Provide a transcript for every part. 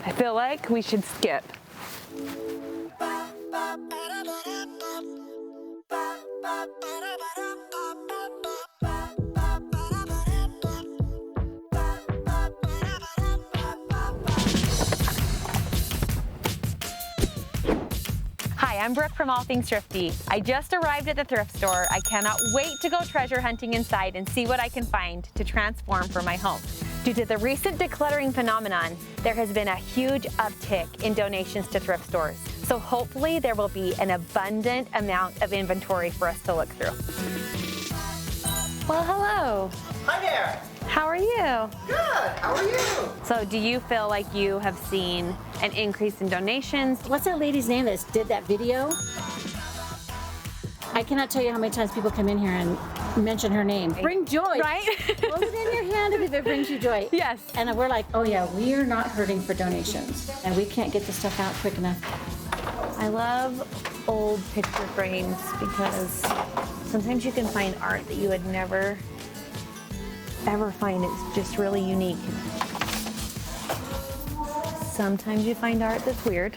I feel like we should skip. Hi, I'm Brooke from All Things Thrifty. I just arrived at the thrift store. I cannot wait to go treasure hunting inside and see what I can find to transform for my home. Due to the recent decluttering phenomenon, there has been a huge uptick in donations to thrift stores. So hopefully there will be an abundant amount of inventory for us to look through. Well, hello. Hi there. How are you? Good. How are you? So do you feel like you have seen an increase in donations? What's that lady's name that did that video? I cannot tell you how many times people come in here and mention her name. Bring joy. Right? Hold it in your hand if it brings you joy. Yes. And we're like, oh yeah, we are not hurting for donations. And we can't get the stuff out quick enough. I love old picture frames because sometimes you can find art that you would never ever find. It's just really unique. Sometimes you find art that's weird.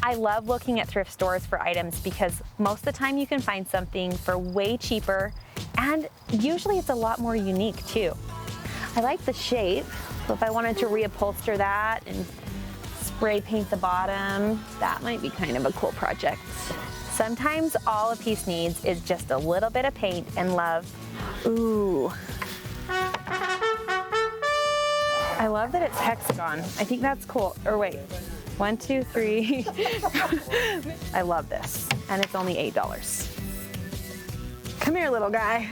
I love looking at thrift stores for items because most of the time you can find something for way cheaper, and usually it's a lot more unique too. I like the shape, so if I wanted to reupholster that and spray paint the bottom, that might be kind of a cool project. Sometimes all a piece needs is just a little bit of paint and love. Ooh. I love that it's hexagon. I think that's cool. Or wait, 1, 2, 3. I love this, and it's only $8. Come here, little guy.